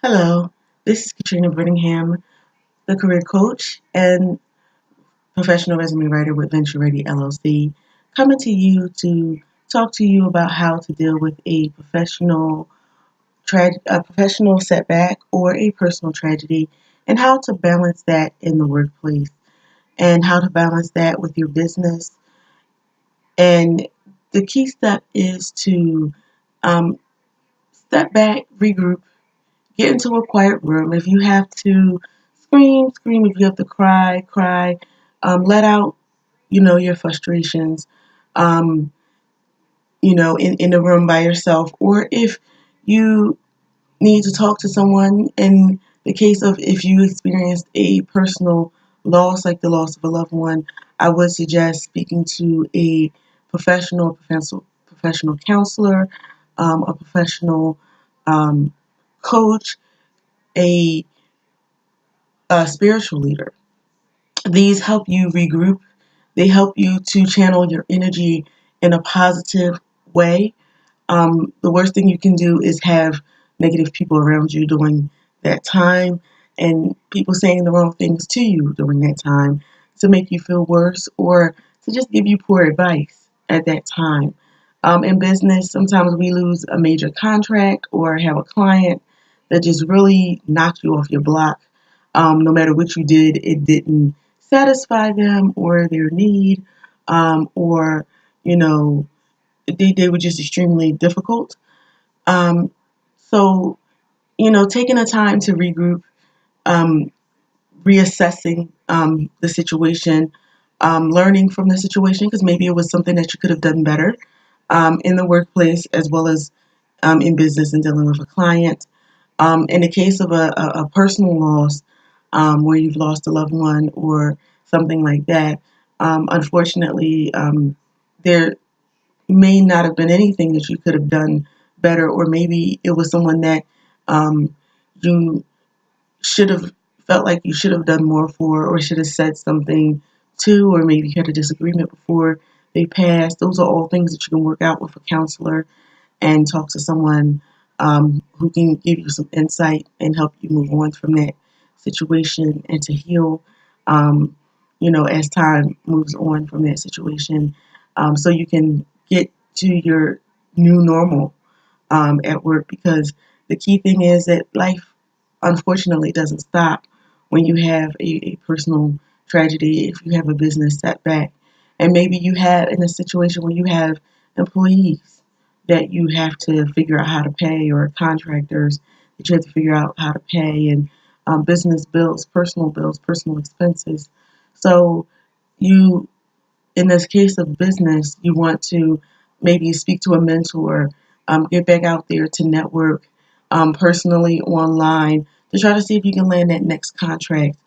Hello, this is Katrina Brittingham, the career coach and professional resume writer with Venture Ready LLC, coming to you to talk to you about how to deal with a professional setback or a personal tragedy, and how to balance that in the workplace, and how to balance that with your business. And the key step is to um, step back, regroup, get into a quiet room. If you have to scream, scream. If you have to cry, cry. Let out, your frustrations, um, in the room by yourself. Or if you need to talk to someone, in the case of if you experienced a personal loss, like the loss of a loved one, I would suggest speaking to a professional counselor, a professional um, coach, a a spiritual leader. These help you regroup. They help you to channel your energy in a positive way. The worst thing you can do is have negative people around you during that time, and people saying the wrong things to you during that time to make you feel worse or to just give you poor advice at that time. In business, sometimes we lose a major contract or have a client that just really knocked you off your block. No matter what you did, it didn't satisfy them or their need, or you know they were just extremely difficult. Um, so, taking a time to regroup, um, reassessing the situation, learning from the situation because maybe it was something that you could have done better in the workplace as well as in business and dealing with a client. In the case of a personal loss, where you've lost a loved one or something like that, unfortunately, there may not have been anything that you could have done better, or maybe it was someone that um, you should have felt like you should have done more for, or should have said something to, or maybe you had a disagreement before they passed. Those are all things that you can work out with a counselor and talk to someone who can give you some insight and help you move on from that situation and to heal, um, as time moves on from that situation, so you can get to your new normal at work. Because the key thing is that life, unfortunately, doesn't stop when you have a personal tragedy, if you have a business setback. And maybe you have in a situation where you have employees that you have to figure out how to pay, or contractors that you have to figure out how to pay, and business bills, personal expenses. So you, in this case of business, you want to maybe speak to a mentor, get back out there to network, personally, online, to try to see if you can land that next contract,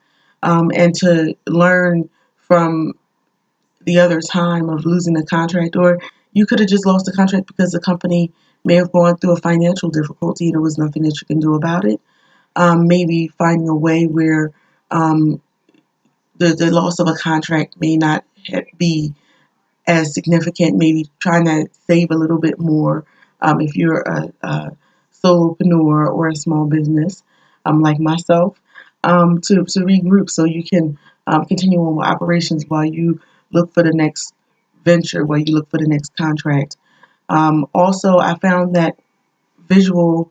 and to learn from the other time of losing a contract. Or you could have just lost the contract because the company may have gone through a financial difficulty and there was nothing that you can do about it. Maybe finding a way where um, the loss of a contract may not be as significant, maybe trying to save a little bit more, if you're a solopreneur or a small business, like myself, to regroup so you can continue on with operations while you look for the next venture, while you look for the next contract. Also, I found that visual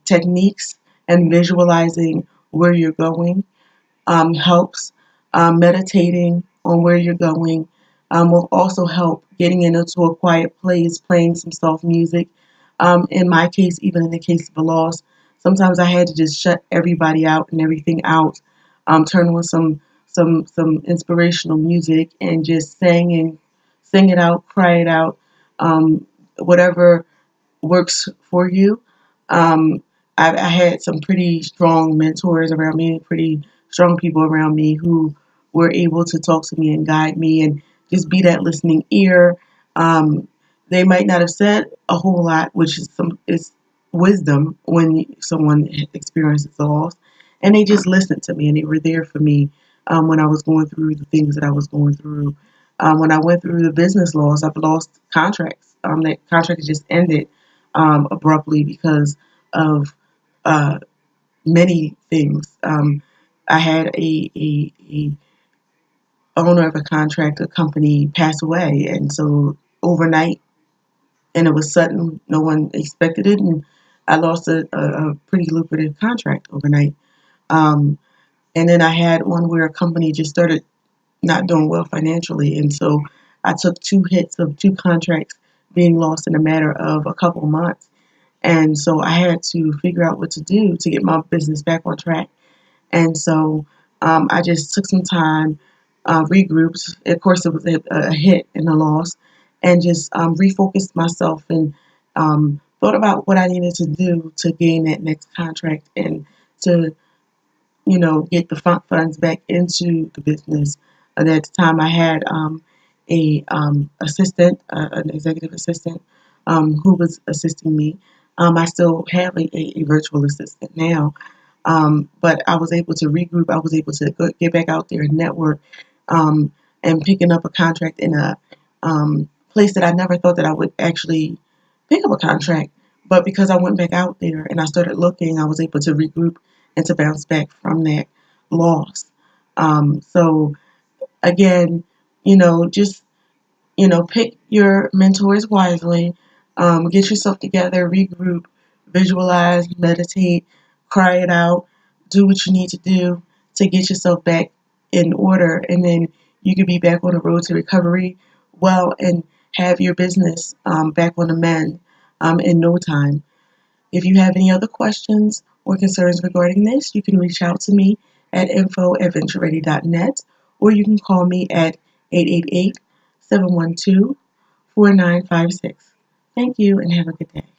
techniques and visualizing where you're going helps. Meditating on where you're going will also help. Getting into a quiet place, playing some soft music. In my case, even in the case of a loss, sometimes I had to just shut everybody out and everything out. Turn on some inspirational music and just sing it out, cry it out, whatever works for you. Um, I had some pretty strong mentors around me, pretty strong people around me who were able to talk to me and guide me and just be that listening ear. Um, they might not have said a whole lot, which is wisdom when someone experiences a loss, and they just listened to me and they were there for me when I was going through the things that I was going through. When I went through the business loss, I've lost contracts. That contract just ended abruptly because of uh, many things. I had a owner of a contractor company pass away, and so overnight, and it was sudden. No one expected it, and I lost a pretty lucrative contract overnight. Um, and then I had one where a company just started not doing well financially, and so I took two hits of two contracts being lost in a matter of a couple of months. And so I had to figure out what to do to get my business back on track. And so I just took some time, regrouped. Of course, it was a hit and a loss, and just refocused myself and thought about what I needed to do to gain that next contract and to get the funds back into the business. And at the time, I had a assistant, an executive assistant, who was assisting me. I still have a virtual assistant now, but I was able to regroup. I was able to get back out there and network, um, and picking up a contract in a place that I never thought that I would actually pick up a contract. But because I went back out there and I started looking, I was able to regroup and to bounce back from that loss. So again, just pick your mentors wisely, get yourself together, regroup, visualize, meditate, cry it out, do what you need to do to get yourself back in order, and then you can be back on the road to recovery well and have your business back on the mend in no time. If you have any other questions or concerns regarding this, you can reach out to me at info@ventureready.net, or you can call me at 888 712 4956. Thank you and have a good day.